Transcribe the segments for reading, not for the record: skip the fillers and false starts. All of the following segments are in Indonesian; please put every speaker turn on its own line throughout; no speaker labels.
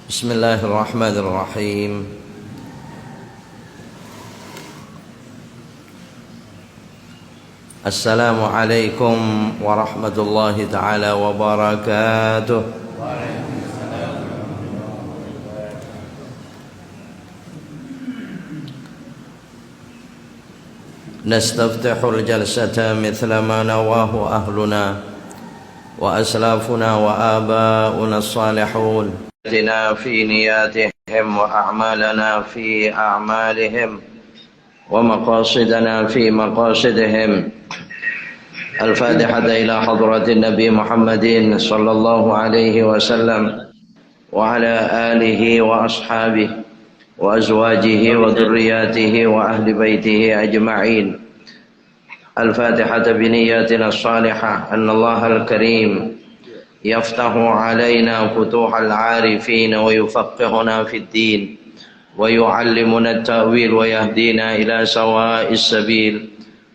بسم الله الرحمن الرحيم. السلام عليكم ورحمة الله تعالى وبركاته. نستفتح الجلسة مثل ما نواه أهلنا وأسلافنا وآباؤنا الصالحون في نياتهم وأعمالنا في أعمالهم ومقاصدنا في مقاصدهم. الفاتحة إلى حضرة النبي محمد صلى الله عليه وسلم وعلى آله وأصحابه وأزواجه وذرياته وأهل بيته أجمعين. الفاتحة بنياتنا الصالحة أن الله الكريم يفتح علينا فتوح العارفين ويفقهنا في الدين ويعلمنا التأويل ويهدينا إلى سواء السبيل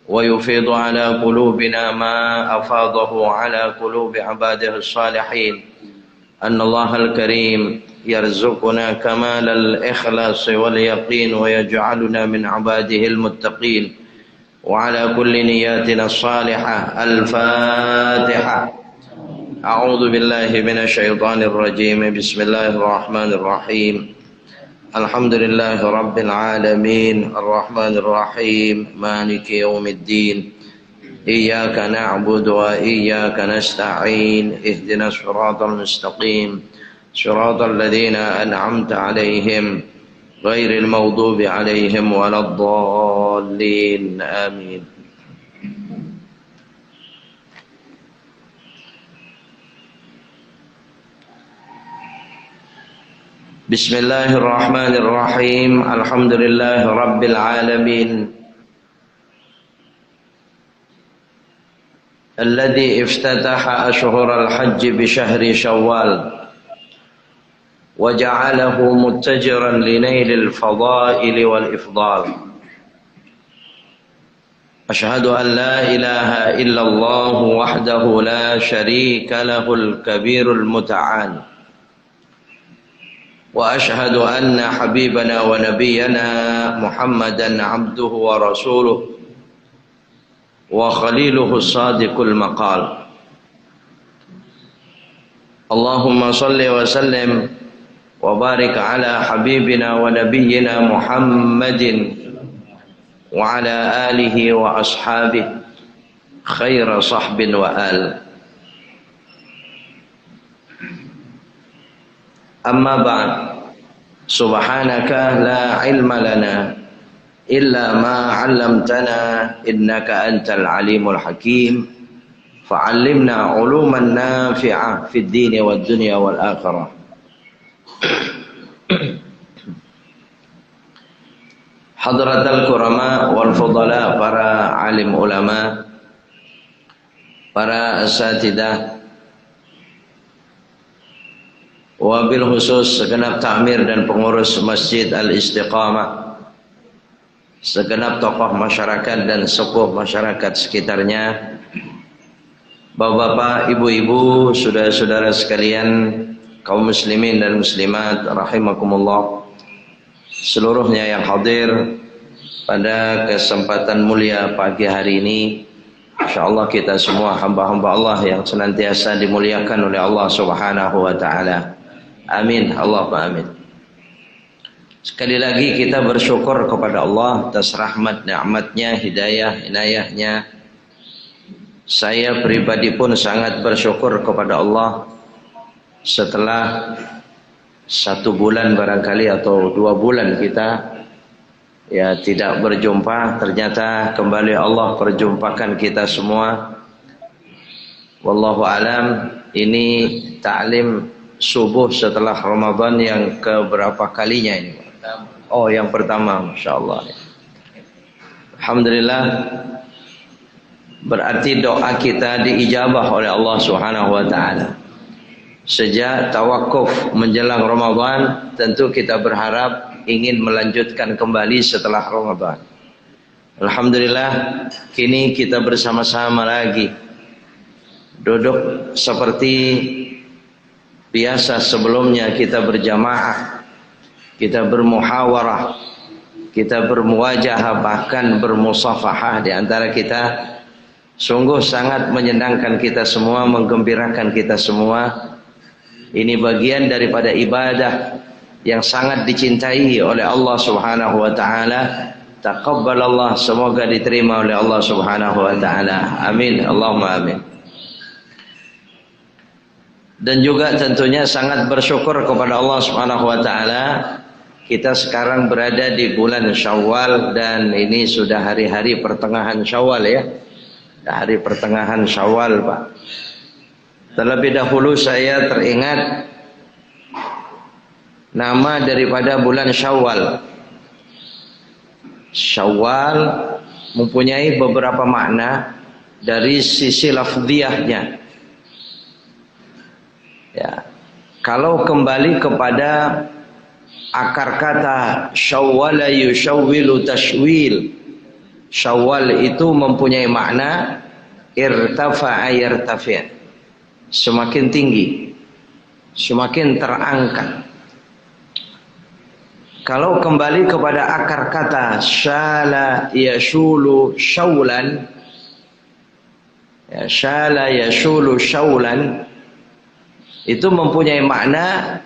ويفيض على قلوبنا ما أفاضه على قلوب عباده الصالحين. أن الله الكريم يرزقنا كمال الإخلاص واليقين ويجعلنا من عباده المتقين. وعلى كل نياتنا الصالحة. الفاتحة. أعوذ بالله من الشيطان الرجيم. بسم الله الرحمن الرحيم. الحمد لله رب العالمين الرحمن الرحيم مالك يوم الدين. إياك نعبد وإياك نستعين. اهدنا الصراط المستقيم صراط الذين أنعمت عليهم غير المغضوب عليهم ولا الضالين. آمين. بسم الله الرحمن الرحيم. الحمد لله رب العالمين الذي افتتح أشهر الحج بشهر شوال وجعله متجرا لنيل الفضائل والإفضال. أشهد أن لا إله إلا الله وحده لا شريك له الكبير المتعال. وأشهد أن حبيبنا ونبينا محمدا عبده ورسوله وخليله الصادق المقال. اللهم صل وسلم وبارك على حبيبنا ونبينا محمد وعلى آله وأصحابه خير صحب وآل. أما بعد. سبحانك لا علم لنا إلا ما علمتنا إنك أنت العليم الحكيم. فعلمنا علوما نافعة في الدين والدنيا والآخرة. Hadratul kurama wal fudala, para alim ulama, para asatidah, wabil khusus segenap takmir dan pengurus Masjid Al-Istiqamah, segenap tokoh masyarakat dan sepuh masyarakat sekitarnya, bapak-bapak, ibu-ibu, saudara-saudara sekalian, kaum muslimin dan muslimat rahimakumullah, seluruhnya yang hadir pada kesempatan mulia pagi hari ini. Insyaallah kita semua hamba-hamba Allah yang senantiasa dimuliakan oleh Allah Subhanahu wa taala. Amin, Allahumma amin. Sekali lagi kita bersyukur kepada Allah atas rahmat, nikmatnya, hidayah, inayahnya. Saya pribadi pun sangat bersyukur kepada Allah setelah 1 bulan barangkali atau 2 bulan kita tidak berjumpa. Ternyata kembali Allah perjumpakan kita semua. Wallahu alam. Ini taklim subuh setelah Ramadan yang keberapa kalinya ini? Oh, yang pertama, Masya Allah. Alhamdulillah. Berarti doa kita diijabah oleh Allah Subhanahu wa ta'ala. Sejak tawakuf menjelang Ramadan, tentu kita berharap ingin melanjutkan kembali setelah Ramadan. Alhamdulillah, kini kita bersama-sama lagi duduk seperti biasa sebelumnya kita berjamaah, kita bermuhawarah, kita bermuwajahah, bahkan bermusafahah di antara kita, sungguh sangat menyenangkan kita semua, menggembirakan kita semua. Ini bagian daripada ibadah yang sangat dicintai oleh Allah Subhanahu wa taala. Taqabbalallah, semoga diterima oleh Allah Subhanahu wa taala. Amin, Allahumma amin. Dan juga tentunya sangat bersyukur kepada Allah Subhanahu wa taala, kita sekarang berada di bulan Syawal dan ini sudah hari-hari pertengahan Syawal ya. Hari pertengahan Syawal, Pak. Terlebih dahulu saya teringat nama daripada bulan Syawal. Syawal mempunyai beberapa makna dari sisi lafziahnya. Ya. Kalau kembali kepada akar kata syawwala yushawwilu tashwil, syawal itu mempunyai makna irtafa'a yartafi', semakin tinggi, semakin terangkat. Kalau kembali kepada akar kata syala yashulu syawlan, ya, syala yashulu syawlan, itu mempunyai makna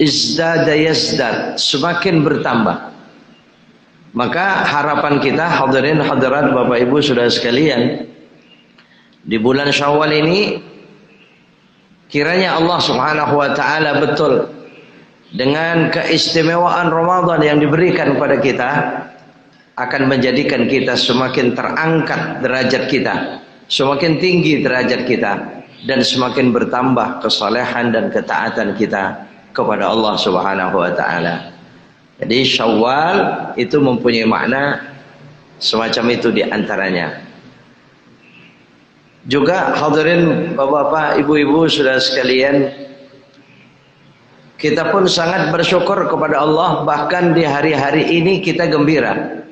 izdada yazdad, semakin bertambah. Maka harapan kita, hadirin hadirat Bapak Ibu Saudara sekalian, di bulan Syawal ini kiranya Allah Subhanahu wa taala betul dengan keistimewaan Ramadan yang diberikan kepada kita akan menjadikan kita semakin terangkat derajat kita, semakin tinggi derajat kita, dan semakin bertambah kesalehan dan ketaatan kita kepada Allah Subhanahu wa taala. Jadi Syawal itu mempunyai makna semacam itu di antaranya. Juga hadirin Bapak-bapak, Ibu-ibu, Saudara sekalian, kita pun sangat bersyukur kepada Allah, bahkan di hari-hari ini kita gembira.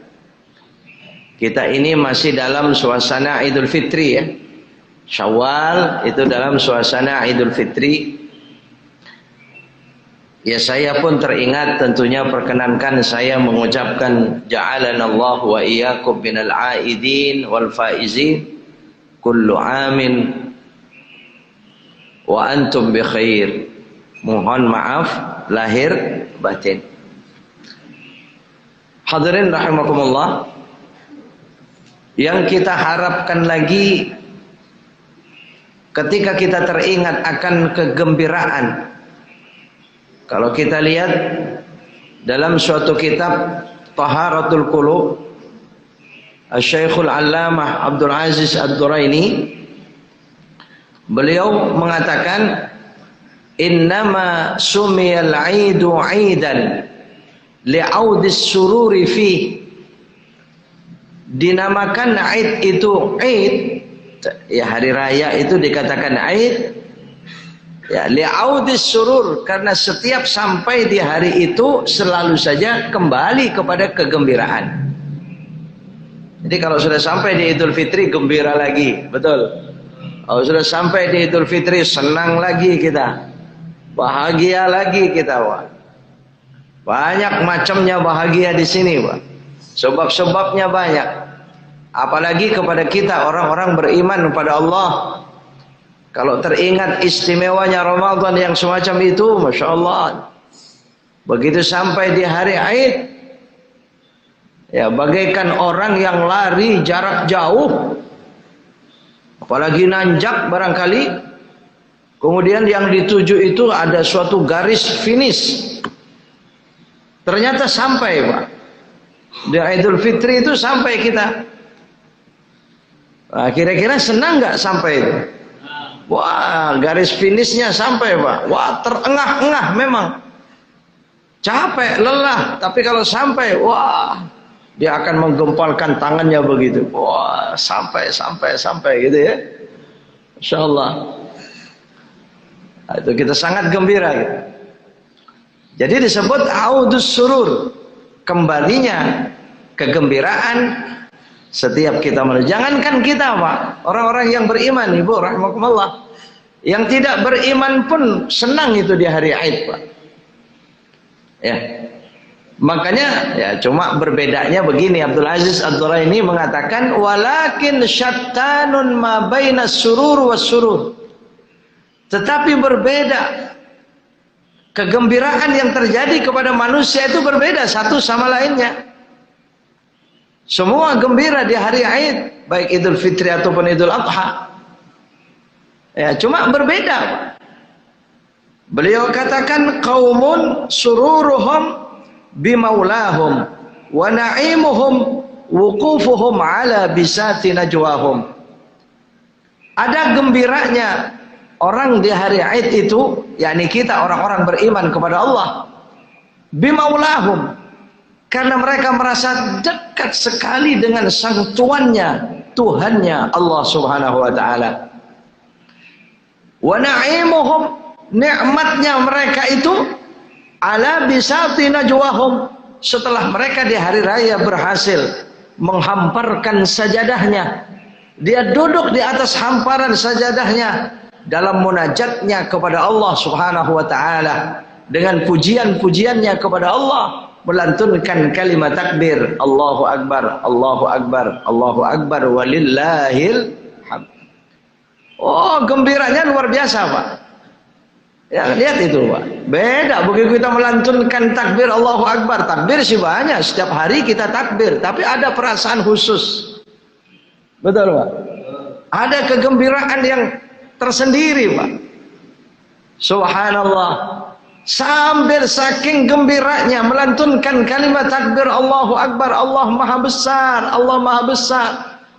Kita ini masih dalam suasana Idul Fitri ya. Syawal itu dalam suasana Idul Fitri. Ya, saya pun teringat, tentunya perkenankan saya mengucapkan ja'alanallahu wa iyyakum minal aidin wal faizin kullu amin wa antum bi khair. Mohon maaf lahir batin. Hadirin rahimakumullah, yang kita harapkan lagi ketika kita teringat akan kegembiraan, kalau kita lihat dalam suatu kitab Taharatul Qulub, Syekhul Allamah Abdul Aziz Ad-Duraini, beliau mengatakan innama sumiyal 'aidu 'aidan li'audis sururi fi. Dinamakan Aid itu Aid, ya hari raya itu dikatakan Aid, ya li'audis surur, karena setiap sampai di hari itu selalu saja kembali kepada kegembiraan. Jadi kalau sudah sampai di Idul Fitri gembira lagi, betul. Kalau sudah sampai di Idul Fitri senang lagi kita, bahagia lagi kita, Pak. Banyak macamnya bahagia di sini, Pak. Sebab-sebabnya banyak. Apalagi kepada kita orang-orang beriman kepada Allah. Kalau teringat istimewanya Ramadan yang semacam itu, Masya Allah, begitu sampai di hari Aid, ya bagaikan orang yang lari jarak jauh, apalagi nanjak barangkali, kemudian yang dituju itu ada suatu garis finish, ternyata sampai, Pak. Di Idul Fitri itu sampai kita. Nah, kira-kira senang nggak sampai itu? Wah, garis finishnya sampai, Pak. Wah, terengah-engah memang. Capek, lelah. Tapi kalau sampai, wah, dia akan menggempalkan tangannya begitu. Wah, sampai gitu ya. Insya Allah. Nah, itu kita sangat gembira. Gitu. Jadi disebut audus surur. Kembalinya kegembiraan setiap kita menuju. Jangankan kita, Pak, orang-orang yang beriman, Ibu rahimakumullah, Yang tidak beriman pun senang itu di hari Id, Pak. Ya. Makanya ya cuma berbedanya begini, Abdul Aziz Ad-Duraini mengatakan walakin syattanun ma baina surur was surur. Tetapi berbeda. Kegembiraan yang terjadi kepada manusia itu berbeda satu sama lainnya. Semua gembira di hari Id, baik Idul Fitri ataupun Idul Adha. Ya, cuma berbeda. Beliau katakan qaumun sururuhum bimaulahum wa na'imuhum wuqufuhum ala bisati najwahum. Ada gembiranya orang di hari Id itu, yakni kita orang-orang beriman kepada Allah, bimaulahum, karena mereka merasa dekat sekali dengan sang tuannya, Tuhannya Allah Subhanahu wa taala. Wa na'imuhum, nikmatnya mereka itu ala bisati najwahum, setelah mereka di hari raya berhasil menghamparkan sajadahnya, dia duduk di atas hamparan sajadahnya dalam munajatnya kepada Allah Subhanahu wa taala dengan pujian-pujiannya kepada Allah, melantunkan kalimat takbir, Allahu Akbar, Allahu Akbar, Allahu Akbar, walillahil hamd. Oh, gembiranya luar biasa, Pak. Ya, lihat itu, Pak. Beda begitu kita melantunkan takbir Allahu Akbar. Takbir sih banyak, setiap hari kita takbir, tapi ada perasaan khusus. Betul, Pak? Ada kegembiraan yang tersendiri, Pak. Subhanallah. Sambil saking gembiranya melantunkan kalimat takbir Allahu Akbar, Allah Maha Besar, Allah Maha Besar.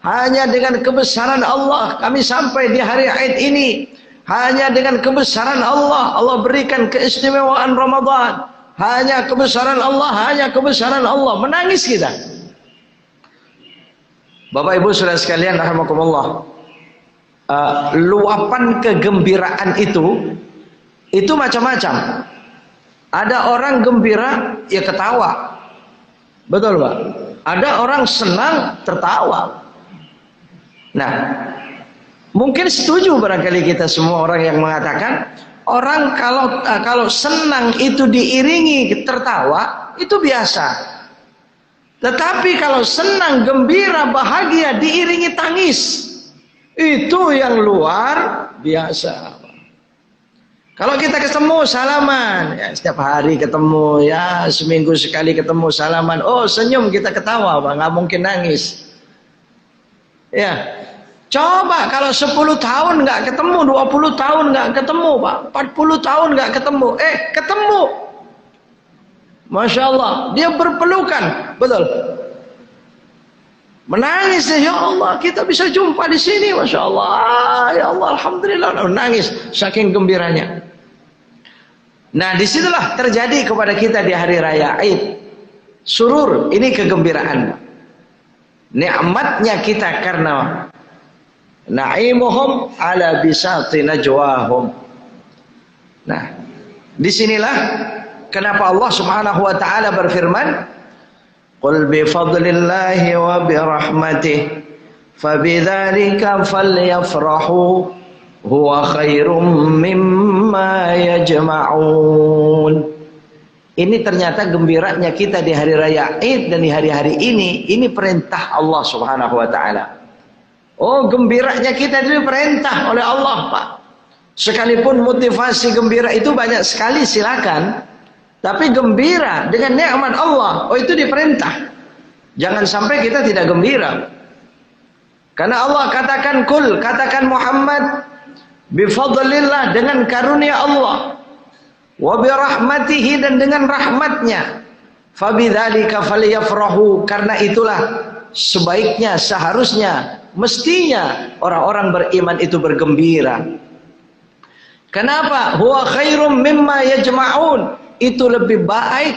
Hanya dengan kebesaran Allah kami sampai di hari Id ini. Hanya dengan kebesaran Allah, Allah berikan keistimewaan Ramadan. Hanya kebesaran Allah, hanya kebesaran Allah. Menangis kita. Bapak Ibu Saudara sekalian rahimakumullah. Luapan kegembiraan itu macam-macam. Ada orang gembira, ya ketawa. Betul, Pak? Ada orang senang, tertawa. Nah, mungkin setuju barangkali kita semua orang yang mengatakan orang kalau senang itu diiringi tertawa, itu biasa. Tetapi kalau senang, gembira, bahagia diiringi tangis, itu yang luar biasa. Kalau kita ketemu salaman, ya setiap hari ketemu, ya seminggu sekali ketemu salaman, oh senyum kita ketawa, Pak, nggak mungkin nangis. Ya, coba kalau 10 tahun nggak ketemu, 20 tahun nggak ketemu, Pak, 40 tahun nggak ketemu, ketemu, Masya Allah, dia berpelukan, betul. Menangis, ya Allah, kita bisa jumpa di sini, Masya Allah, ya Allah, Alhamdulillah, nangis saking gembiranya. Nah, disitulah terjadi kepada kita di hari raya Id. Surur, ini kegembiraan. Nikmatnya kita karena na'imuhum ala bisati najwahum. Nah, disinilah kenapa Allah Subhanahu wa taala berfirman, qul bi fadlillahi wa bi rahmatihi fabidzalika falyafrahu huwa khairum mimma yajma'un. Ini ternyata gembiranya kita di hari raya Id dan di hari-hari ini perintah Allah Subhanahu wa taala. Oh, gembiranya kita itu perintah oleh Allah, Pak. Sekalipun motivasi gembira itu banyak sekali, silakan. Tapi gembira dengan nikmat Allah, oh itu diperintah. Jangan sampai kita tidak gembira. Karena Allah katakan kul, katakan Muhammad, bifadlillah, dengan karunia Allah, wa birahmatihi, dan dengan rahmatnya, fabidzalika falyafrahu, karena itulah sebaiknya, seharusnya, mestinya orang-orang beriman itu bergembira. Kenapa? Huwa khairum mimma yajma'un, itu lebih baik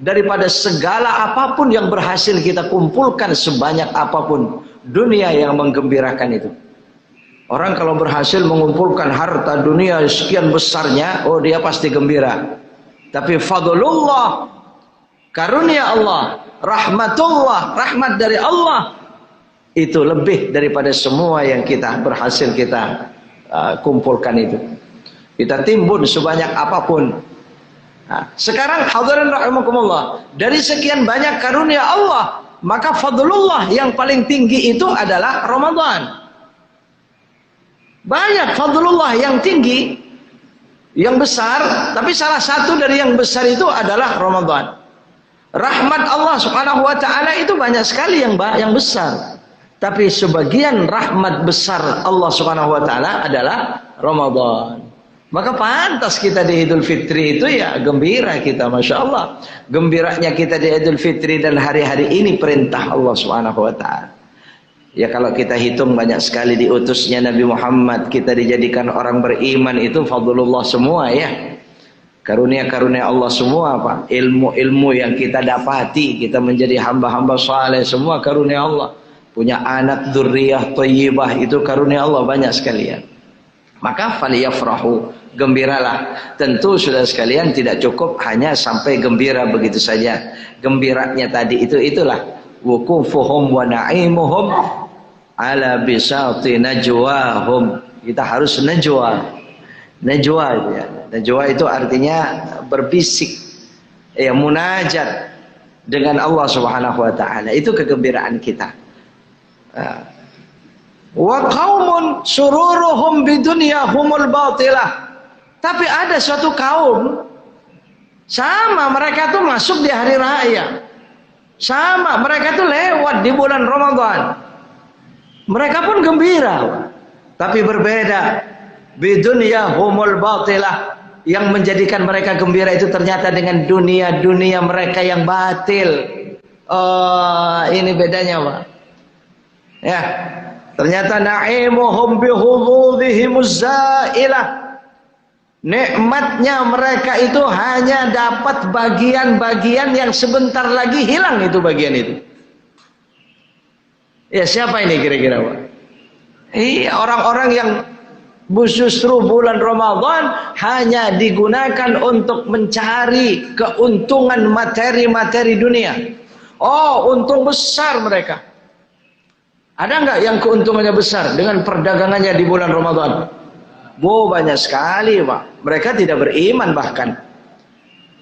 daripada segala apapun yang berhasil kita kumpulkan sebanyak apapun dunia yang menggembirakan itu. Orang kalau berhasil mengumpulkan harta dunia sekian besarnya, oh dia pasti gembira. Tapi fadlullah, karunia Allah, rahmatullah, rahmat dari Allah, itu lebih daripada semua yang kita berhasil kita kumpulkan itu. Kita timbun sebanyak apapun. Nah, sekarang hadirin rahimakumullah, dari sekian banyak karunia Allah, maka fadlullah yang paling tinggi itu adalah Ramadan. Banyak fadlullah yang tinggi, yang besar, tapi salah satu dari yang besar itu adalah Ramadan. Rahmat Allah Subhanahu wa taala itu banyak sekali yang besar. Tapi sebagian rahmat besar Allah Subhanahu wa taala adalah Ramadan. Maka pantas kita di Idul Fitri itu ya gembira kita, Masya Allah. Gembiranya kita di Idul Fitri dan hari-hari ini perintah Allah Subhanahu wa ta'ala. Ya kalau kita hitung banyak sekali diutusnya Nabi Muhammad, kita dijadikan orang beriman, itu fadlullah semua ya. Karunia-karunia Allah semua, Pak. Ilmu-ilmu yang kita dapati, kita menjadi hamba-hamba saleh, semua karunia Allah. Punya anak dzurriyyah thayyibah, itu karunia Allah banyak sekali ya. Maka faliyafrahu, gembiralah. Tentu sudah sekalian tidak cukup hanya sampai gembira begitu saja. Gembiranya tadi itulah wukufuhum wa na'imuhum ala bisati najwahum. Kita harus najwa itu ya. Najwa itu artinya berbisik, ya, munajat dengan Allah Subhanahu wa taala. Itu kegembiraan kita. Wa qaumun sururuhum bidunyahumul batilah. Tapi ada suatu kaum sama, mereka tuh masuk di hari raya, sama mereka tuh lewat di bulan Ramadan, mereka pun gembira, tapi berbeda. Bidunyahumul batilah, yang menjadikan mereka gembira itu ternyata dengan dunia mereka yang batil. Ini bedanya, Pak. Ya, ternyata na'imuhum bihududihimuz zailah. Nikmatnya mereka itu hanya dapat bagian-bagian yang sebentar lagi hilang, itu bagian itu. Ya, siapa ini kira-kira, Pak? Iya, orang-orang yang justru bulan Ramadan hanya digunakan untuk mencari keuntungan materi-materi dunia. Oh, untung besar mereka. Ada nggak yang keuntungannya besar dengan perdagangannya di bulan Ramadan? Banyak sekali, Pak. Mereka tidak beriman bahkan.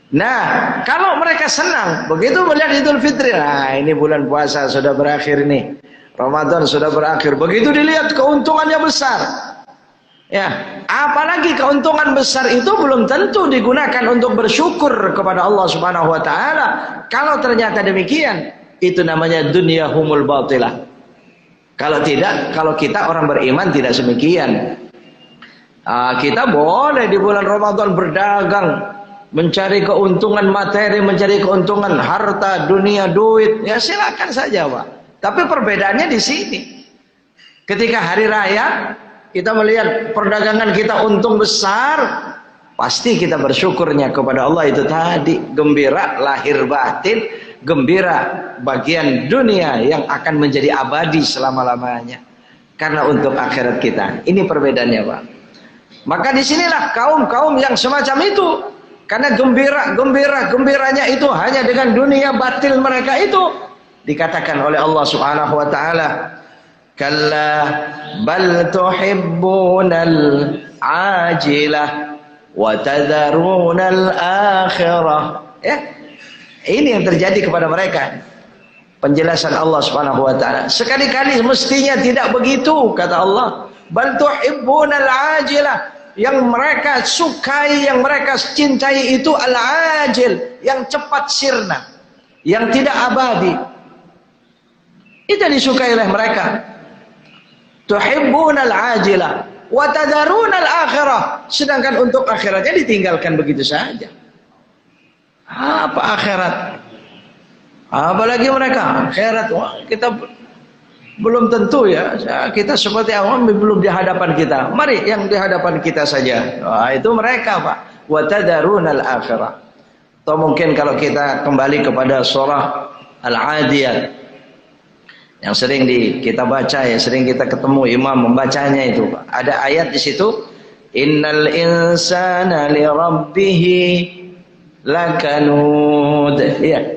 Nah, kalau mereka senang begitu melihat Idul Fitri, nah ini bulan puasa sudah berakhir nih, Ramadan sudah berakhir, begitu dilihat keuntungannya besar. Ya, apalagi keuntungan besar itu belum tentu digunakan untuk bersyukur kepada Allah Subhanahu wa taala. Kalau ternyata demikian, itu namanya dunyahumul batilah. Kalau tidak, kalau kita orang beriman tidak demikian. Kita boleh di bulan Ramadan berdagang, mencari keuntungan materi, mencari keuntungan harta, dunia, duit, ya silakan saja, Pak. Tapi perbedaannya di sini. Ketika hari raya kita melihat perdagangan kita untung besar, pasti kita bersyukurnya kepada Allah. Itu tadi, gembira lahir batin, gembira bagian dunia yang akan menjadi abadi selama-lamanya karena untuk akhirat kita. Ini perbedaannya, Pak. Maka disinilah kaum-kaum yang semacam itu, karena gembiranya itu hanya dengan dunia batil mereka itu, dikatakan oleh Allah Subhanahu wa taala, kalla bal tuhibbunal ajilah wa tadharunal akhirah. Ya, ini yang terjadi kepada mereka. Penjelasan Allah Subhanahu wa taala, sekali-kali mestinya tidak begitu, kata Allah. Bal tuhibbunal ajilah, yang mereka sukai, yang mereka cintai itu al-ajil, yang cepat sirna, yang tidak abadi. Itu disukai oleh mereka. Tuhibbunal ajilah wa tadharunal akhirah, sedangkan untuk akhiratnya ditinggalkan begitu saja. Apa akhirat? Apalagi mereka akhirat, wah, kita belum tentu ya. Kita seperti awam belum di hadapan kita. Mari yang di hadapan kita saja. Wah, itu mereka, Pak. Wa tadarunal akhirah. Atau mungkin kalau kita kembali kepada surah Al-Adiyat yang sering kita baca ya, sering kita ketemu imam membacanya itu, Pak. Ada ayat di situ, innal insana li rabbih lakanud. Ya.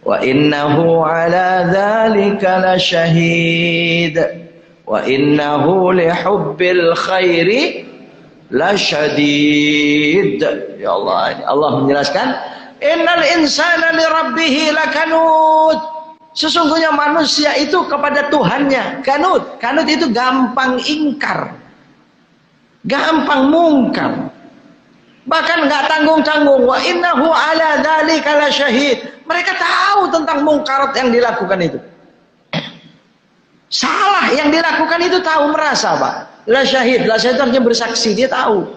Wa innahu ala dzalika lasyahid wa innahu lihubbil khairi lasyadid. Ya Allah, Allah menjelaskan, innal insana lirabbih lakanud. Sesungguhnya manusia itu kepada Tuhannya kanut. Kanut itu gampang ingkar, gampang mungkar, bahkan nggak tanggung-tanggung. Wa innahu ala dzalika lasyahid. Mereka tahu tentang mungkarat yang dilakukan itu, salah yang dilakukan itu, tahu, merasa, Pak. La syahid, la syahid artinya bersaksi, dia tahu.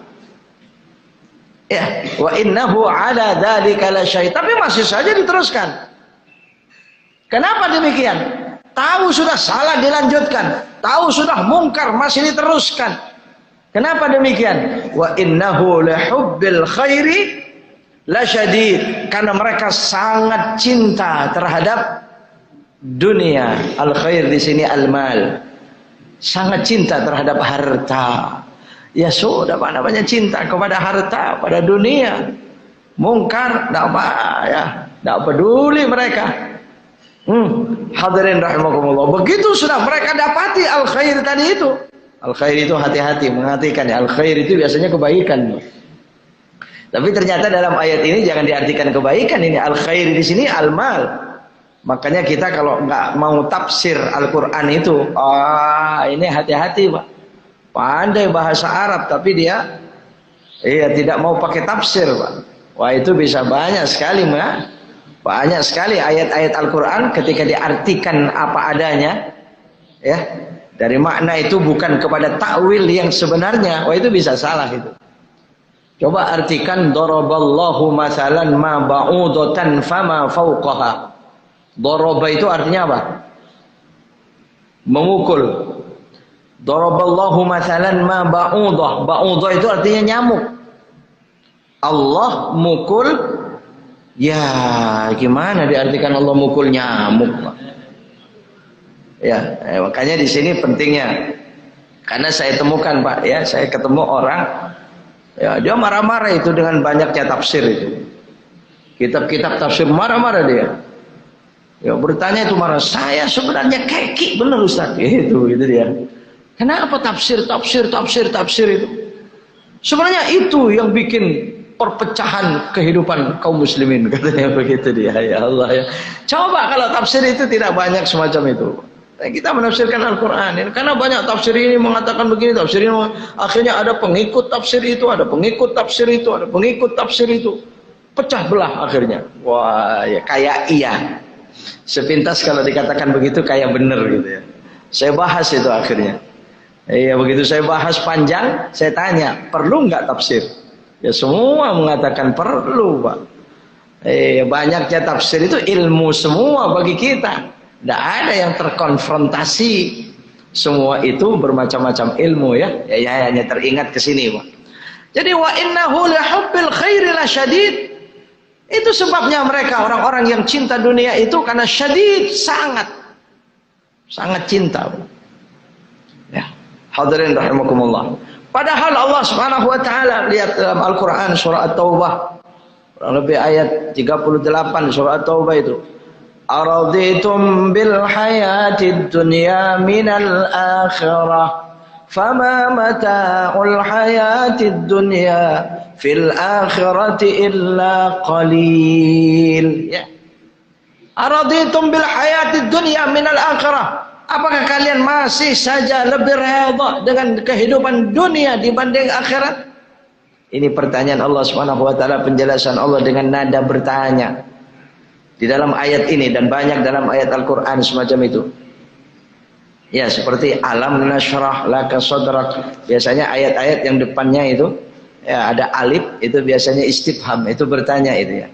Ya, wa innahu ala dzalika la syahid. Tapi masih saja diteruskan. Kenapa demikian? Tahu sudah salah dilanjutkan, tahu sudah mungkar masih diteruskan. Kenapa demikian? Wa innahu lihubbil khairi lasyadid. Karena mereka sangat cinta terhadap dunia. Al khair di sini al mal. Sangat cinta terhadap harta. Ya sudah, Pak, namanya cinta kepada harta, pada dunia. Mungkar enggak apa ya, enggak peduli mereka. Hadirin rahimakumullah. Begitu sudah mereka dapati al khair tadi itu. Al khair itu hati-hati mengartikan ya. Al khair itu biasanya kebaikan. Tapi ternyata dalam ayat ini jangan diartikan kebaikan ini. Al khair di sini al mal. Makanya kita kalau nggak mau tafsir Al-Quran itu, ini hati-hati, Pak. Pandai bahasa Arab tapi dia tidak mau pakai tafsir, Pak. Wah, itu bisa banyak sekali, Pak. Banyak sekali ayat-ayat Al-Quran ketika diartikan apa adanya, ya, dari makna itu bukan kepada takwil yang sebenarnya. Wah, itu bisa salah itu. Coba artikan daraballahu mathalan ma ba'udatan fama fawqaha. Daraba itu artinya apa? Memukul. Daraballahu mathalan ma ba'udah. Ba'udah itu artinya nyamuk. Allah mukul. Ya, gimana diartikan Allah mukul nyamuk, Pak? Ya, makanya di sini pentingnya. Karena saya temukan, Pak, ya, saya ketemu orang, ya, dia marah-marah itu dengan banyaknya tafsir itu. Kitab-kitab tafsir marah-marah dia. Ya, bertanya itu marah. Saya sebenarnya keki bener, Ustaz. Itu dia. Kenapa tafsir itu? Sebenarnya itu yang bikin perpecahan kehidupan kaum muslimin, katanya begitu dia. Ya Allah ya. Coba kalau tafsir itu tidak banyak semacam itu. Kita menafsirkan Al-Quran ini, karena banyak tafsir ini mengatakan begini, tafsir ini akhirnya ada pengikut tafsir itu, ada pengikut tafsir itu, ada pengikut tafsir itu, pecah belah akhirnya. Wah, ya kayak iya. Sepintas kalau dikatakan begitu kayak bener gitu ya. Saya bahas itu akhirnya. Iya, begitu saya bahas panjang, saya tanya, perlu nggak tafsir? Ya semua mengatakan perlu, Pak. Banyaknya tafsir itu ilmu semua bagi kita. Tidak ada yang terkonfrontasi. Semua itu bermacam-macam ilmu ya. Ya hanya teringat ke sini, Pak. Jadi wa innahu lihubbil khairi lasyadid. Itu sebabnya mereka orang-orang yang cinta dunia itu karena syadid, sangat cinta. Ya, hadirin rahimakumullah. Padahal Allah Subhanahu wa taala, lihat dalam Al-Qur'an surah At-Taubah, kurang lebih ayat 38 surah At-Taubah itu. Araditum bil hayatid dunya minal akhirah fama mata'ul hayatid dunya fil akhirati illa qalil. Ya. Araditum bil hayatid dunya minal akhirah. Apakah kalian masih saja lebih redha dengan kehidupan dunia dibanding akhirat? Ini pertanyaan Allah Subhanahu wa taala, penjelasan Allah dengan nada bertanya. Di dalam ayat ini dan banyak dalam ayat Al-Qur'an semacam itu. Ya, seperti alam nashrah laka sadrak. Biasanya ayat-ayat yang depannya itu ya ada alif, itu biasanya istifham, itu bertanya itu ya.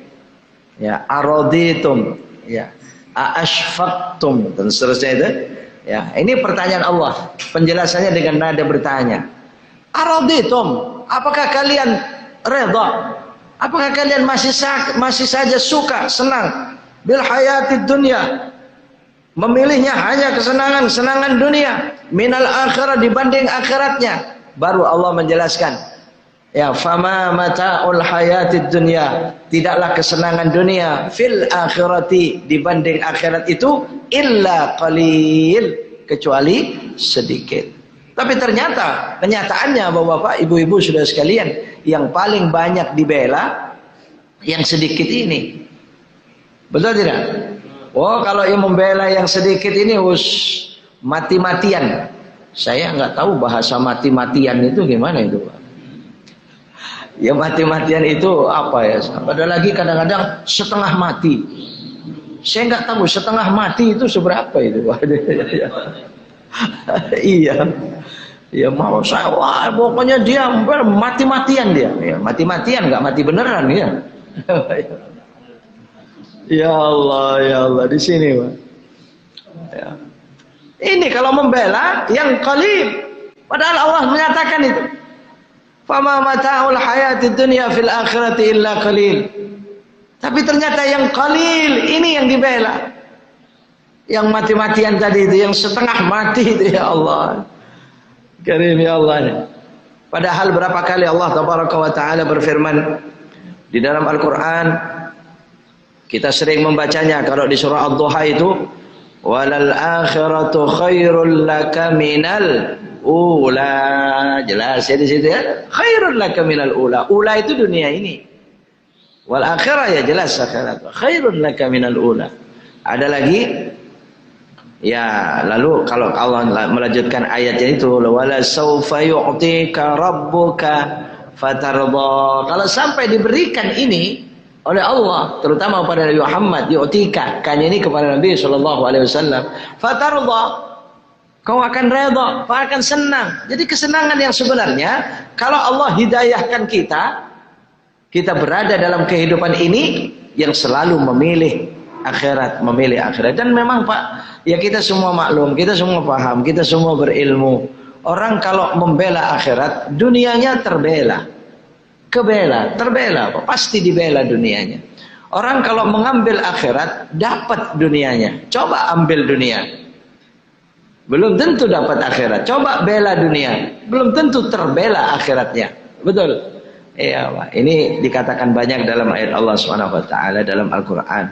Ya, araditum, ya. Aashfaqtum dan seterusnya itu. Ya, ini pertanyaan Allah, penjelasannya dengan nada bertanya. Araditum, apakah kalian redha? Apakah kalian masih saja suka, senang bil hayatid dunya? Memilihnya hanya kesenangan dunia, minal akhirat dibanding akhiratnya. Baru Allah menjelaskan, ya, fama mata'ul hayatid dunya, tidaklah kesenangan dunia fil akhirati dibanding akhirat itu illa qalil, kecuali sedikit. Tapi ternyata kenyataannya Bapak-bapak, ibu-ibu sudah sekalian, yang paling banyak dibela yang sedikit ini. Betul tidak? Oh, kalau yang membela yang sedikit ini mati-matian. Saya nggak tahu bahasa mati-matian itu gimana itu, Pak. Ya mati-matian itu apa ya? Padahal lagi kadang-kadang setengah mati. Saya nggak tahu setengah mati itu seberapa itu, Pak. Iya. Ya mau saya, wah, pokoknya dia mati-matian dia. Ya, mati-matian, nggak mati beneran ya. Ya Allah di sini, Pak. Ya. Ini kalau membela yang qalil, padahal Allah menyatakan itu. Fama mata'ul hayatid dunya fil akhirati illa qalil. Tapi ternyata yang qalil ini yang dibela. Yang mati-matian tadi itu, yang setengah mati itu, ya Allah. Karim ya Allah. Padahal berapa kali Allah tabaraka wa taala berfirman di dalam Al-Qur'an, kita sering membacanya kalau di surah Ad-Duha itu, walal akhiratu khairul laka minal ula. Jelas ya di situ ya. Khairul laka minal ula. Ula itu dunia ini. Wal akhirah ya jelas akhirat. Khairul laka minal ula. Ada lagi ya, lalu kalau Allah melanjutkan ayatnya itu, wala saufa yu'tika rabbuka fatarda. Kalau sampai diberikan ini oleh Allah, terutama pada Nabi Muhammad, yu'tika, kan ini kepada Nabi SAW, fatarda, kau akan redha, kau akan senang. Jadi kesenangan yang sebenarnya, kalau Allah hidayahkan kita berada dalam kehidupan ini yang selalu memilih akhirat. Dan memang Pak, ya kita semua maklum, kita semua paham, kita semua berilmu. Orang kalau membela akhirat, dunianya terbela. Terbela, pasti dibela dunianya. Orang kalau mengambil akhirat, dapat dunianya. Coba ambil dunia, belum tentu dapat akhirat. Coba bela dunia, belum tentu terbela akhiratnya. Betul? Iya, Pak. Ini dikatakan banyak dalam ayat Allah SWT dalam Al-Quran.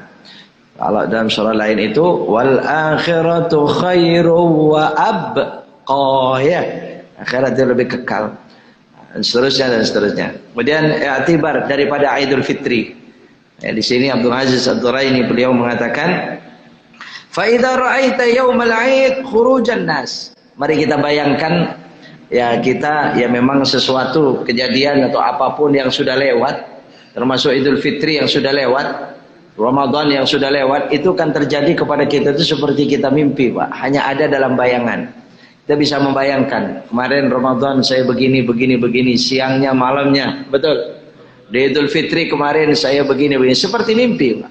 Kalau dalam surah lain itu, wal akhiratu khairu wa abqa, ya. Akhirat itu lebih kekal. Dan seterusnya. Kemudian i'tibar daripada Idul Fitri. Ya, di sini Abdul Aziz Ad-Duraini beliau mengatakan, fa idza ra'aita yaumal 'id khurujan nas. Mari kita bayangkan ya, kita ya memang sesuatu kejadian atau apapun yang sudah lewat, termasuk Idul Fitri yang sudah lewat, Ramadan yang sudah lewat, itu kan terjadi kepada kita itu seperti kita mimpi, Pak. Hanya ada dalam bayangan. Kita bisa membayangkan, kemarin Ramadan saya begini, siangnya, malamnya, betul. Di Idul Fitri kemarin saya begini, seperti mimpi, Pak.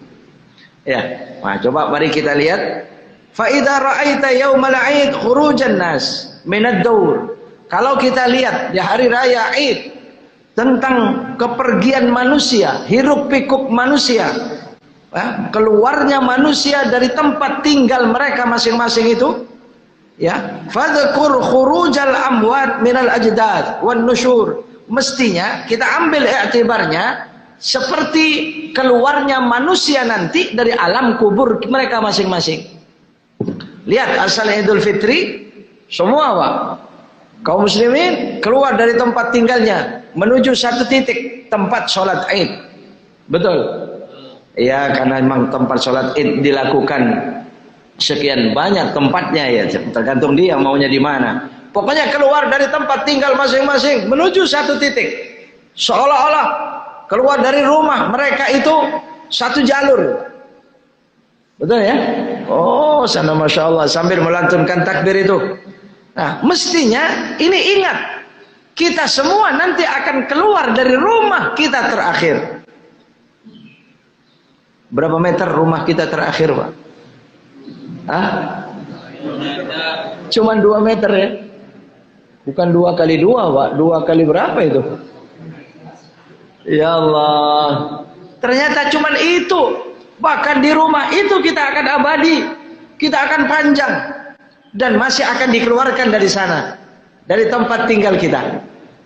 Ya, nah, coba mari kita lihat. Fa idza ra'aita yaumal 'id khurujan nas minad daur. Kalau kita lihat di hari raya Id tentang kepergian manusia, hiruk pikuk manusia, keluarnya manusia dari tempat tinggal mereka masing-masing itu, ya, fadhkur khurujal amwat minal ajdad wan nusyur. Mestinya kita ambil i'tibarnya seperti keluarnya manusia nanti dari alam kubur mereka masing-masing. Lihat asal Idul Fitri, semua Pak, kaum muslimin keluar dari tempat tinggalnya menuju satu titik tempat sholat Id. Betul? Ya, karena memang tempat sholat Id dilakukan sekian banyak tempatnya, ya tergantung dia maunya di mana. Pokoknya keluar dari tempat tinggal masing-masing menuju satu titik, seolah-olah keluar dari rumah mereka itu satu jalur. Betul ya? Oh, sana masya Allah sambil melantunkan takbir itu. Nah, mestinya ini ingat, kita semua nanti akan keluar dari rumah kita terakhir. Berapa meter rumah kita terakhir, Pak? Hah? Cuman 2 meter ya? Bukan 2 kali 2, Pak. 2 kali berapa itu? Ya Allah. Ternyata cuman itu. Bahkan di rumah itu kita akan abadi. Kita akan panjang. Dan masih akan dikeluarkan dari sana. Dari tempat tinggal kita.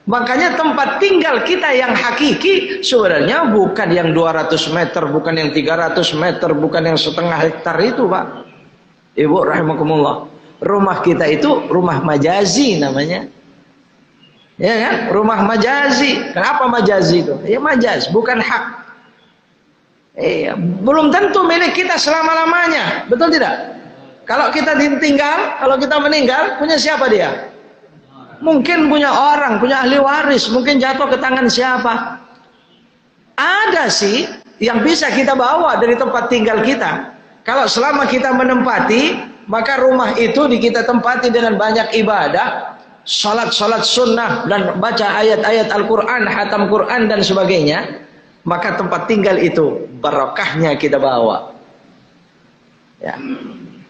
Makanya tempat tinggal kita yang hakiki sebenarnya bukan yang 200 meter, bukan yang 300 meter, bukan yang setengah hektar itu, Pak. Ibu rahimakumullah. rumah kita itu rumah majazi namanya. Ya kan? Rumah majazi. Kenapa majazi itu? Ya majaz, bukan hak. Belum tentu milik kita selama-lamanya. Betul tidak? Kalau kita ditinggal, kalau kita meninggal, punya siapa dia? Mungkin punya orang, punya ahli waris, mungkin jatuh ke tangan siapa. Ada sih yang bisa kita bawa dari tempat tinggal kita. Kalau selama kita menempati, maka rumah itu kita tempati dengan banyak ibadah, salat sunnah, dan baca ayat-ayat Al-Quran, hatam Quran dan sebagainya, maka tempat tinggal itu barokahnya kita bawa. Ya.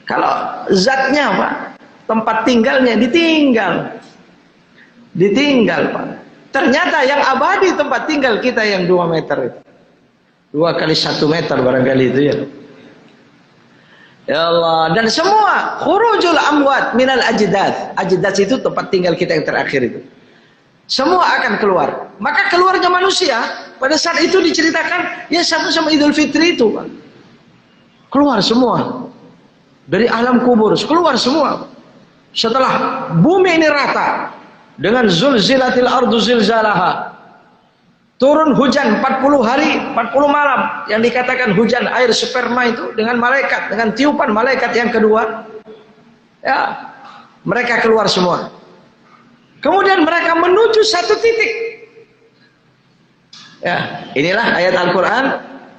Kalau zatnya Pak, tempat tinggalnya ditinggal Pak. Ternyata yang abadi tempat tinggal kita yang 2 meter itu. 2 kali 1 meter barangkali itu ya. Ya Allah, dan semua khurujul amwat minal ajdad. Ajdad itu tempat tinggal kita yang terakhir itu. Semua akan keluar. Maka keluarnya manusia pada saat itu diceritakan ya sama-sama Idul Fitri itu, Pak. Keluar semua dari alam kubur, keluar semua. Setelah bumi ini rata dengan zulzilatil ardu zilzalaha, turun hujan 40 hari 40 malam yang dikatakan hujan air sperma itu dengan malaikat, dengan tiupan malaikat yang kedua, ya mereka keluar semua. Kemudian mereka menuju satu titik. Ya, inilah ayat Al-Quran.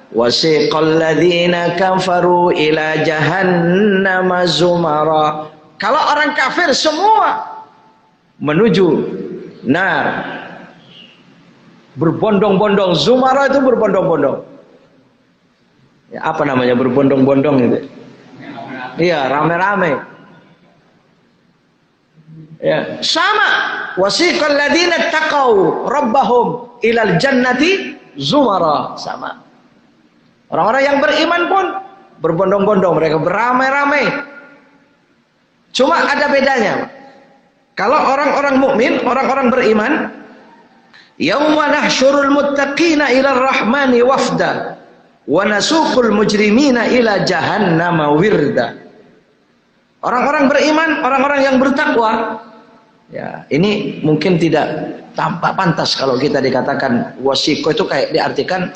Wasiqal ladzina kafaru ila jahannam zumara. Kalau orang kafir semua menuju nar, berbondong-bondong. Zumara itu berbondong-bondong. Ya, apa namanya berbondong-bondong itu? Iya, rame-rame. Ya, sama. Wasiqal ladzina taqau rabbahum ilal jannati zumara, sama. Orang-orang yang beriman pun berbondong-bondong, mereka beramai-ramai. Cuma ada bedanya. Kalau orang-orang mukmin, orang-orang beriman, yauma nahsyurul muttaqina ila rahmani wafda wa nasuqul mujrimina ila jahannama wirda. Orang-orang beriman, orang-orang yang bertakwa, ya ini mungkin tidak tampak pantas kalau kita dikatakan wasiqo itu kayak diartikan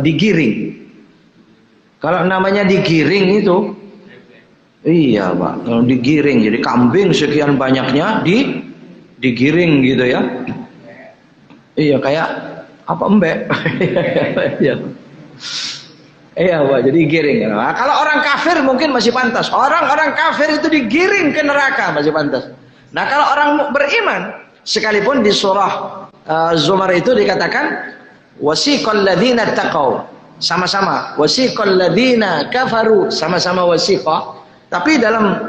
digiring. Kalau namanya digiring itu, iya Pak, kalau digiring jadi kambing sekian banyaknya digiring gitu ya. Iya kayak apa embek. Iya Pak, jadi giring. Nah, kalau orang kafir mungkin masih pantas. Orang-orang kafir itu digiring ke neraka masih pantas. Nah kalau orang beriman, sekalipun di surah Zumar itu dikatakan wasiqal ladzina taqau, sama-sama. Wasiqal ladzina kafaru, sama-sama wasiqah. Tapi dalam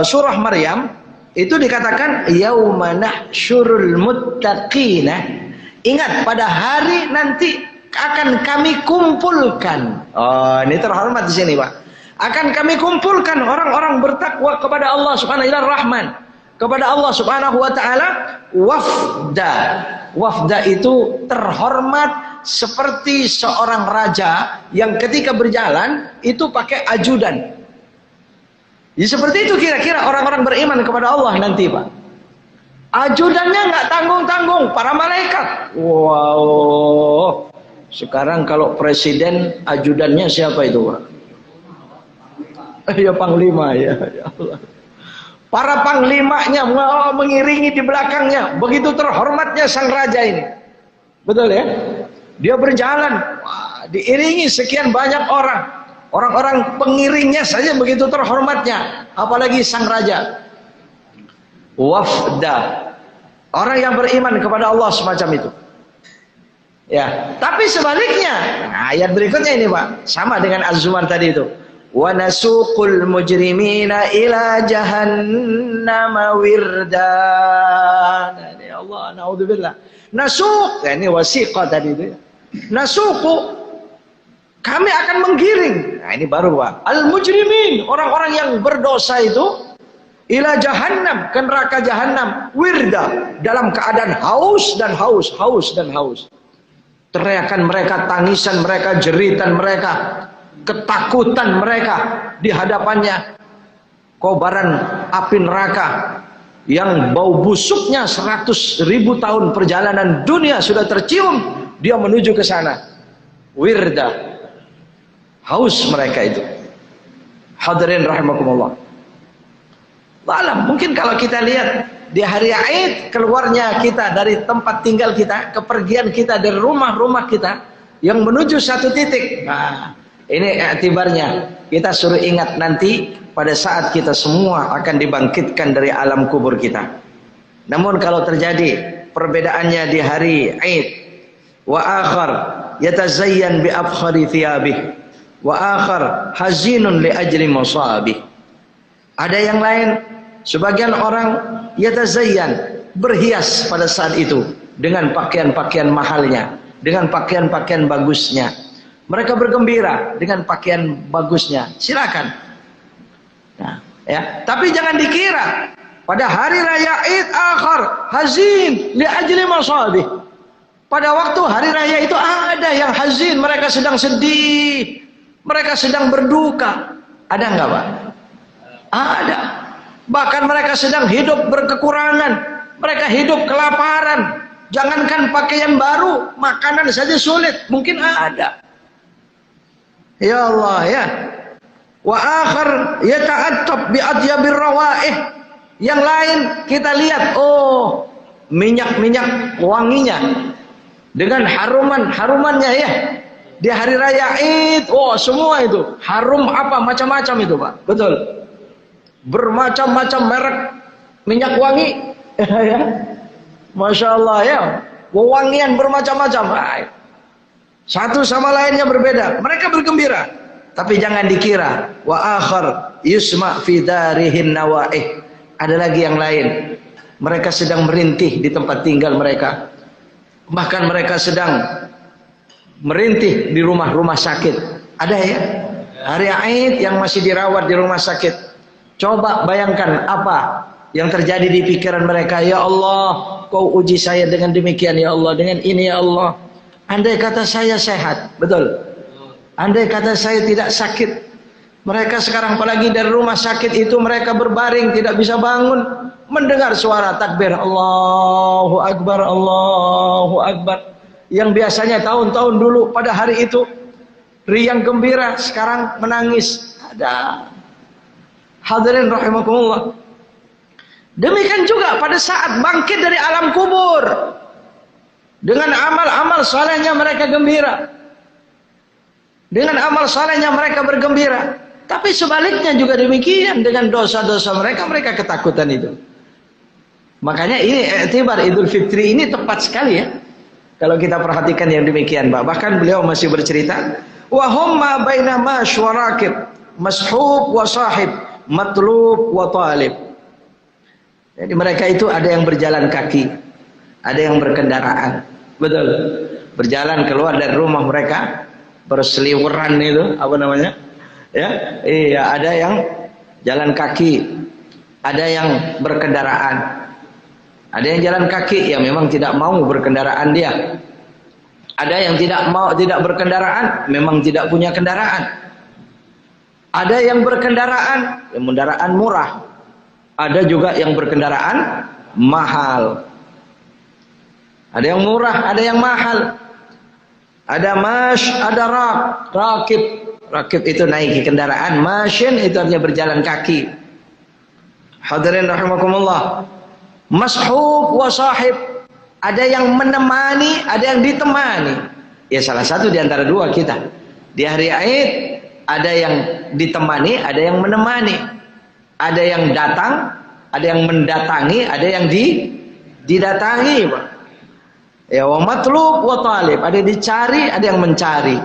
surah Maryam itu dikatakan yauma nahsyurul muttaqina. Ingat pada hari nanti akan kami kumpulkan. Oh, ini terhormat di sini, Pak. Akan kami kumpulkan orang-orang bertakwa kepada Allah Subhanahu wa Rahman, kepada Allah Subhanahu wa taala wafda. Wafda itu terhormat seperti seorang raja yang ketika berjalan itu pakai ajudan. Ya, seperti itu kira-kira orang-orang beriman kepada Allah nanti, Pak. Ajudannya nggak tanggung-tanggung, para malaikat. Wow. Sekarang kalau presiden ajudannya siapa itu, Pak? Ya panglima ya, ya Allah. Para panglimanya mengiringi di belakangnya. Begitu terhormatnya sang raja ini. Betul ya? Dia berjalan, wah, diiringi sekian banyak orang. Orang-orang pengiringnya saja begitu terhormatnya. Apalagi sang raja. Wafda. Orang yang beriman kepada Allah semacam itu. Ya, tapi sebaliknya, nah, ayat berikutnya ini Pak, sama dengan Az-Zumar tadi itu. Wa nasuqul mujrimina ila jahannama wirda. Ya Allah, naudzubillah. Nasuq, ya, ini wasiqah tadi itu. Nasuqu, kami akan menggiring. Nah, ini baru Pak. Al-mujrimin, orang-orang yang berdosa itu ila jahannam, ke neraka jahannam, wirda, dalam keadaan haus dan haus, haus dan haus. Teriakan mereka, tangisan mereka, jeritan mereka, ketakutan mereka di hadapannya. kobaran api neraka yang bau busuknya 100.000 tahun perjalanan dunia sudah tercium, dia menuju ke sana. Wirda, haus mereka itu. Hadirin rahimakumullah. Alam, mungkin kalau kita lihat di hari Aid, keluarnya kita dari tempat tinggal kita, kepergian kita dari rumah-rumah kita yang menuju satu titik. Nah, ini iktibarnya. Kita suruh ingat nanti pada saat kita semua akan dibangkitkan dari alam kubur kita. Namun kalau terjadi perbedaannya di hari Aid, wa akhar yatazayyan bi afkhari thiyabih wa akhar hazinun li ajli masabih. Ada yang lain, sebagian orang yatazayyan, berhias pada saat itu dengan pakaian-pakaian mahalnya, dengan pakaian-pakaian bagusnya. Mereka bergembira dengan pakaian bagusnya. Silakan. Nah, ya, tapi jangan dikira pada hari raya Id akhar hazin li ajli masabih. Pada waktu hari raya itu ada yang hazin, mereka sedang sedih, mereka sedang berduka. Ada enggak, Pak? Ada. Bahkan mereka sedang hidup berkekurangan, mereka hidup kelaparan. Jangankan pakaian baru, makanan saja sulit, mungkin ada. Ya Allah ya. Wa akhar yata'attab bi atyabir rawaih. Yang lain kita lihat, oh, minyak-minyak wanginya dengan harumannya ya. Di hari raya Id, oh semua itu harum apa macam-macam itu, Pak. Betul. Bermacam-macam merek minyak wangi. Ya. Masya Allah ya. Wewangian bermacam-macam. Satu sama lainnya berbeda. Mereka bergembira. Tapi jangan dikira wa akhar yusma fi darihin nawaih. Ada lagi yang lain. Mereka sedang merintih di tempat tinggal mereka. Bahkan mereka sedang merintih di rumah-rumah sakit. Ada ya? Hari Aid yang masih dirawat di rumah sakit. Coba bayangkan apa yang terjadi di pikiran mereka. Ya Allah, Kau uji saya dengan demikian ya Allah, dengan ini ya Allah. Andai kata saya sehat, betul. Andai kata saya tidak sakit. Mereka sekarang apalagi dari rumah sakit itu mereka berbaring, tidak bisa bangun. Mendengar suara takbir, Allahu Akbar, Allahu Akbar. Yang biasanya tahun-tahun dulu pada hari itu riang gembira, sekarang menangis. Ada. Hadirin rahimakumullah. Demikian juga pada saat bangkit dari alam kubur. Dengan amal-amal salehnya mereka gembira. Dengan amal salehnya mereka bergembira. Tapi sebaliknya juga demikian, dengan dosa-dosa mereka, mereka ketakutan itu. Makanya ini iktibar Idul Fitri ini tepat sekali ya. Kalau kita perhatikan yang demikian, Pak. Bahkan beliau masih bercerita, wa humma baina mash wa rakib, mashhub wa sahib, matlub wa talib. Jadi mereka itu ada yang berjalan kaki, ada yang berkendaraan. Betul. Berjalan keluar dari rumah mereka, berseliweran itu, apa namanya? Ya, iya, ada yang jalan kaki, ada yang berkendaraan. Ada yang jalan kaki, ya memang tidak mau berkendaraan dia. Ada yang tidak berkendaraan, memang tidak punya kendaraan. Ada yang berkendaraan, yang kendaraan murah. Ada juga yang berkendaraan mahal. Ada yang murah, ada yang mahal. Ada mash, ada rakib. Rakib itu naiki kendaraan, mashin itu artinya berjalan kaki. Hadirin rahimakumullah. Mashhub wa sahib. Ada yang menemani, ada yang ditemani. Ya salah satu di antara dua kita. Di hari Aid ada yang ditemani, ada yang menemani. Ada yang datang, ada yang mendatangi, ada yang didatangi, Pak. Ya, wa matlub wa talib, ada yang dicari, ada yang mencari.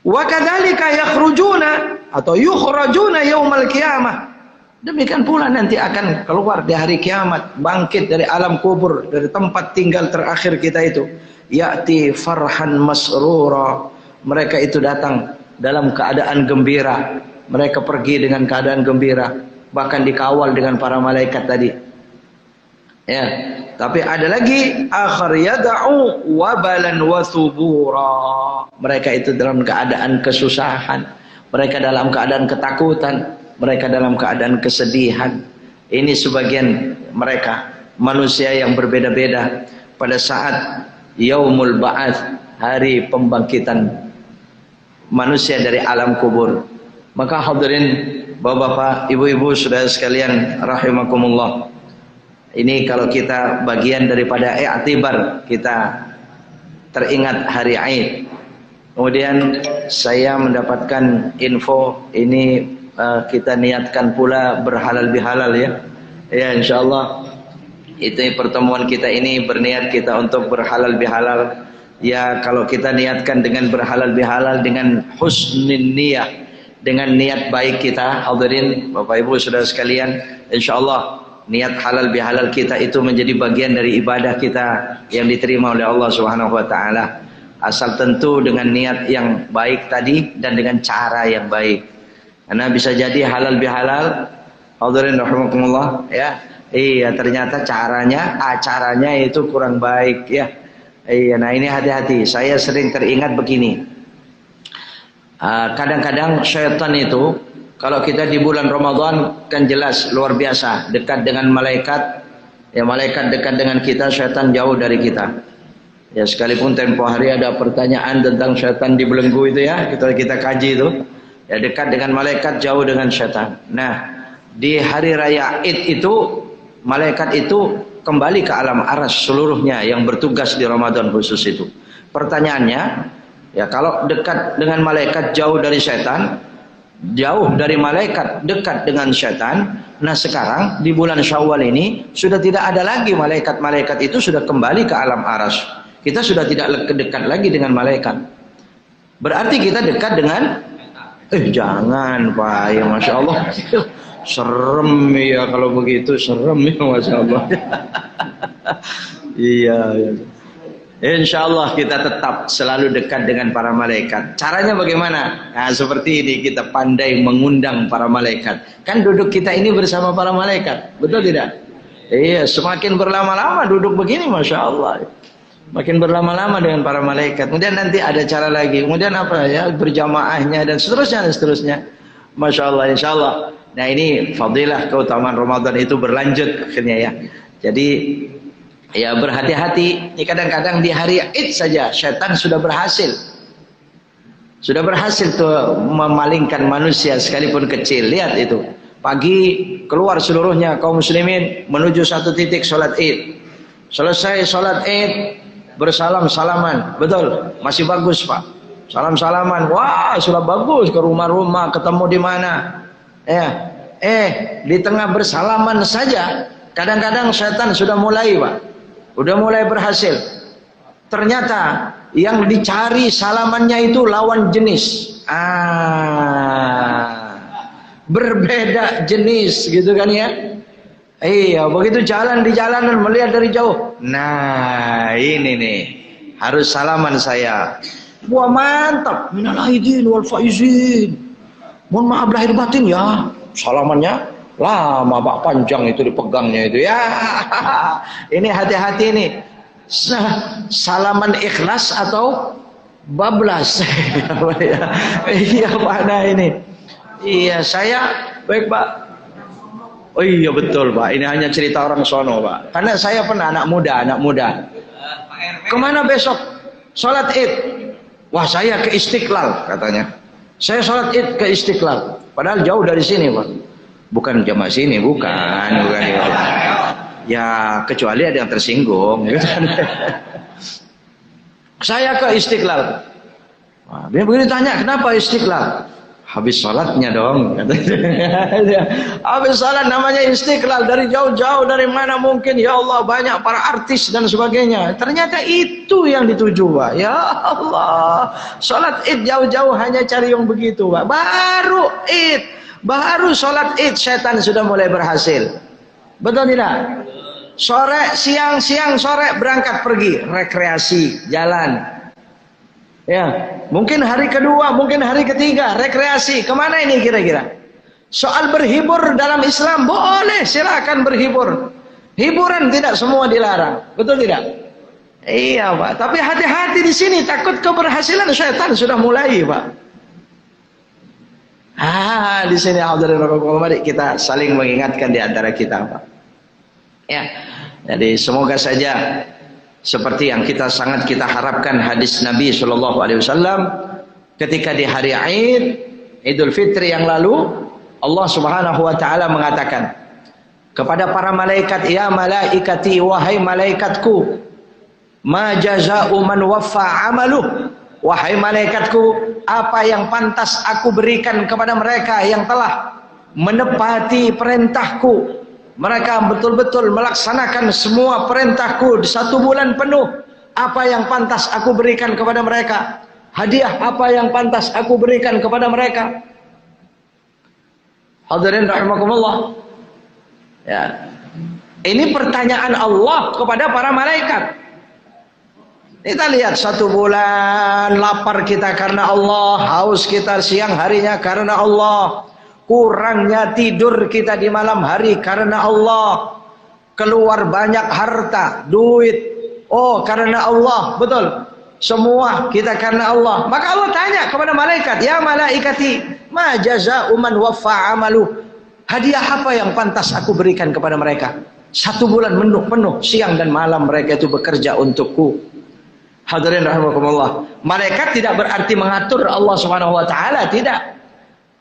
Wa kadzalika yakhrujuna atau yukhrajuna yaumal qiyamah. Demikian pula nanti akan keluar di hari kiamat, bangkit dari alam kubur, dari tempat tinggal terakhir kita itu. Ya'ti farhan masrura. Mereka itu datang dalam keadaan gembira. Mereka pergi dengan keadaan gembira, bahkan dikawal dengan para malaikat tadi. Ya, tapi ada lagi akhir yad'u wabalan wa thubura. Mereka itu dalam keadaan kesusahan, mereka dalam keadaan ketakutan, mereka dalam keadaan kesedihan. Ini sebagian mereka, manusia yang berbeda-beda pada saat Yaumul Ba'ats, hari pembangkitan manusia dari alam kubur. Maka hadirin bapak-bapak, ibu-ibu, saudara sekalian rahimakumullah, ini kalau kita bagian daripada i'tibar, kita teringat hari Aid. Kemudian saya mendapatkan info ini, kita niatkan pula berhalal bihalal ya. Ya insyaallah itu pertemuan kita ini berniat kita untuk berhalal bihalal. Ya kalau kita niatkan dengan berhalal bihalal dengan husnin niyah, dengan niat baik kita, hadirin Bapak Ibu Saudara sekalian, insyaallah niat halal bihalal kita itu menjadi bagian dari ibadah kita yang diterima oleh Allah Subhanahu wa taala. Asal tentu dengan niat yang baik tadi dan dengan cara yang baik. Karena bisa jadi halal bihalal, hadirin rahimakumullah ya. Iya, ternyata acaranya itu kurang baik ya. Iya, nah ini hati-hati. Saya sering teringat begini. Kadang-kadang syaitan itu kalau kita di bulan Ramadan kan jelas luar biasa dekat dengan malaikat. Ya malaikat dekat dengan kita, syaitan jauh dari kita. Ya sekalipun tempo hari ada pertanyaan tentang syaitan dibelenggu itu ya, kita kaji itu. Ya dekat dengan malaikat, jauh dengan syaitan. Nah, di hari raya Id itu malaikat itu kembali ke alam aras seluruhnya yang bertugas di Ramadan khusus itu. Pertanyaannya, ya kalau dekat dengan malaikat jauh dari syaitan, jauh dari malaikat dekat dengan syaitan. Nah sekarang di bulan Syawal ini sudah tidak ada lagi malaikat-malaikat itu, sudah kembali ke alam aras. Kita sudah tidak dekat lagi dengan malaikat. Berarti kita dekat dengan jangan Pak ya, Masya Allah. Serem ya kalau begitu, serem ya Masya Allah. Iya ya. Insya Allah kita tetap selalu dekat dengan para malaikat. Caranya bagaimana? Nah seperti ini, kita pandai mengundang para malaikat. Kan duduk kita ini bersama para malaikat, betul tidak? Iya, semakin berlama-lama duduk begini Masya Allah, makin berlama-lama dengan para malaikat. Kemudian nanti ada cara lagi, kemudian apa ya, berjamaahnya dan seterusnya. Masya Allah, insya Allah. Nah ini fadilah keutamaan Ramadan itu berlanjut akhirnya ya. Jadi ya berhati-hati. Ini kadang-kadang di hari Id saja syaitan sudah berhasil tuh memalingkan manusia sekalipun kecil. Lihat itu, pagi keluar seluruhnya kaum muslimin menuju satu titik sholat Id. Selesai sholat Id bersalam-salaman, betul, masih bagus Pak, salam-salaman, wah sudah bagus, ke rumah-rumah, ketemu di mana ya, di tengah bersalaman saja kadang-kadang syaitan sudah mulai Pak, udah mulai berhasil. Ternyata yang dicari salamannya itu lawan jenis, berbeda jenis gitu kan ya. Iya, begitu jalan di jalanan melihat dari jauh. Nah, ini nih. Harus salaman saya. Wah, mantap. Minal aidin wal faizin. Mohon maaf lahir batin ya. Salamannya lama Pak, panjang itu dipegangnya itu ya. Ini hati-hati nih. Salaman ikhlas atau bablas? Iya, mana ini? Iya, saya baik Pak. Oh iya betul Pak, ini hanya cerita orang sono Pak. Karena saya pernah anak muda. Kemana besok? Sholat Id. Wah saya ke Istiqlal katanya. Saya sholat Id ke Istiqlal. Padahal jauh dari sini Pak. Bukan jamaah sini, bukan. Ya kecuali ada yang tersinggung. Saya ke Istiqlal. Wah, dia begitu tanya kenapa Istiqlal? Habis sholatnya dong. Habis sholat namanya Istiqlal, dari jauh-jauh, dari mana mungkin, ya Allah banyak para artis dan sebagainya. Ternyata itu yang dituju Pak. Ya Allah, sholat Id jauh-jauh hanya cari yang begitu Pak. Baru Id, baru sholat Id syaitan sudah mulai berhasil. Betul tidak? Sore, siang, sore berangkat pergi rekreasi, jalan. Ya, mungkin hari kedua, mungkin hari ketiga rekreasi. Kemana ini kira-kira? Soal berhibur dalam Islam boleh, silakan berhibur. Hiburan tidak semua dilarang, betul tidak? Iya Pak. Tapi hati-hati di sini, takut keberhasilan syaitan sudah mulai Pak. Di sini hadirin rahimakumullah, mari kita saling mengingatkan di antara kita, Pak. Ya. Jadi semoga saja seperti yang sangat kita harapkan hadis Nabi Shallallahu Alaihi Wasallam ketika di hari Idul Fitri yang lalu, Allah Subhanahu Wa Taala mengatakan kepada para malaikat, ya malaikati, wahai malaikatku, ma jaza'u man waffa amaluh, wahai malaikatku, apa yang pantas aku berikan kepada mereka yang telah menepati perintahku, mereka betul-betul melaksanakan semua perintahku di 1 bulan penuh. Apa yang pantas aku berikan kepada mereka? Hadiah apa yang pantas aku berikan kepada mereka? Hadirin rahimakumullah. Ya. Ini pertanyaan Allah kepada para malaikat. Kita lihat 1 bulan lapar kita karena Allah, haus kita siang harinya karena Allah, kurangnya tidur kita di malam hari karena Allah, keluar banyak harta, duit, karena Allah, betul. Semua kita karena Allah. Maka Allah tanya kepada malaikat, ya malaikati, ma jaza'u man waffa amalu. Hadiah apa yang pantas aku berikan kepada mereka? 1 bulan penuh siang dan malam mereka itu bekerja untukku. Hadirin rahimakumullah. Malaikat tidak berarti mengatur Allah Subhanahu wa taala, tidak.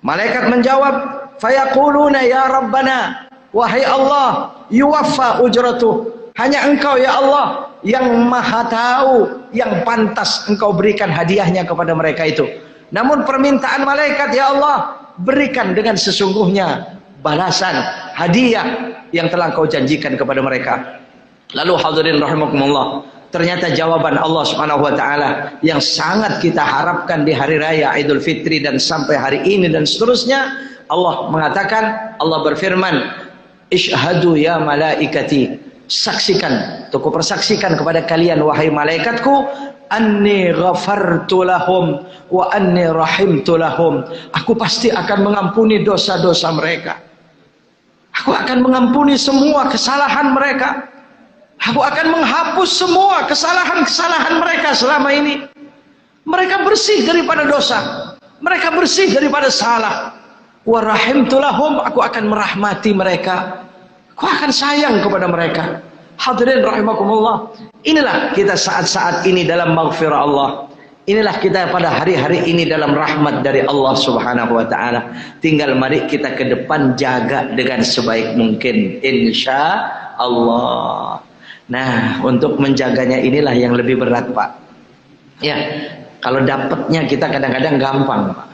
Malaikat menjawab, fayaquluna ya Rabbana, wahai Allah, yuwaffa ujratuh, hanya Engkau ya Allah yang maha tahu yang pantas Engkau berikan hadiahnya kepada mereka itu. Namun permintaan malaikat, ya Allah, berikan dengan sesungguhnya balasan hadiah yang telah Engkau janjikan kepada mereka. Lalu hadirin rahimakumullah, ternyata jawaban Allah Subhanahu wa taala yang sangat kita harapkan di hari raya Idul Fitri dan sampai hari ini dan seterusnya, Allah mengatakan, Allah berfirman, "Ishhadu ya malaikati." Saksikan, aku persaksikan kepada kalian wahai malaikatku, anni ghafartu lahum wa anni rahimtu lahum. Aku pasti akan mengampuni dosa-dosa mereka. Aku akan mengampuni semua kesalahan mereka. Aku akan menghapus semua kesalahan-kesalahan mereka selama ini. Mereka bersih daripada dosa. Mereka bersih daripada salah. Wa rahimtu lahum, aku akan merahmati mereka. Aku akan sayang kepada mereka. Hadirin rahimakumullah. Inilah kita saat-saat ini dalam maghfirah Allah. Inilah kita pada hari-hari ini dalam rahmat dari Allah Subhanahu wa taala. Tinggal mari kita ke depan jaga dengan sebaik mungkin, insya Allah. Nah, untuk menjaganya inilah yang lebih berat, Pak. Ya, kalau dapatnya kita kadang-kadang gampang, Pak.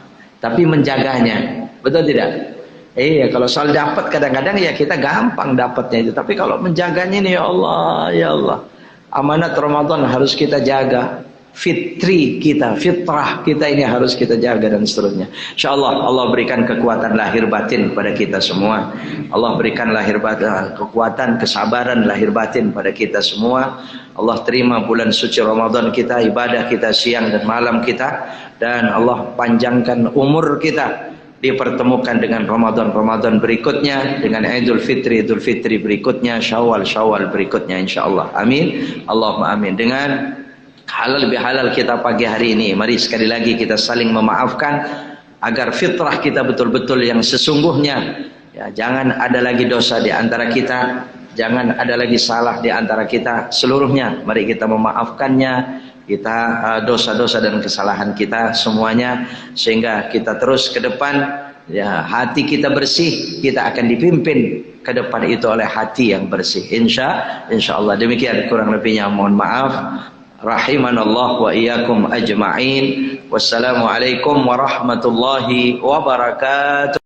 Tapi menjaganya, betul tidak? Iya, kalau soal dapat kadang-kadang ya kita gampang dapatnya itu. Tapi kalau menjaganya ini, ya Allah, amanat Ramadan harus kita jaga. Fitrah kita ini harus kita jaga dan seterusnya. InsyaAllah Allah berikan kekuatan lahir batin pada kita semua. Allah berikan lahir batin, kekuatan, kesabaran lahir batin pada kita semua. Allah terima bulan suci Ramadan kita, ibadah kita siang dan malam kita, dan Allah panjangkan umur kita, dipertemukan dengan Ramadan berikutnya, dengan Idul Fitri berikutnya, Syawal berikutnya, insyaallah. Amin. Allahumma amin. Dengan halal bihalal kita pagi hari ini, mari sekali lagi kita saling memaafkan agar fitrah kita betul-betul yang sesungguhnya. Ya, jangan ada lagi dosa di antara kita, jangan ada lagi salah di antara kita. Seluruhnya mari kita memaafkannya, kita dosa-dosa dan kesalahan kita semuanya, sehingga kita terus ke depan, ya, hati kita bersih, kita akan dipimpin ke depan itu oleh hati yang bersih, insyaallah. Demikian kurang lebihnya, mohon maaf. Rahimanallah wa iyyakum ajma'in. Wassalamualaikum warahmatullahi wabarakatuh.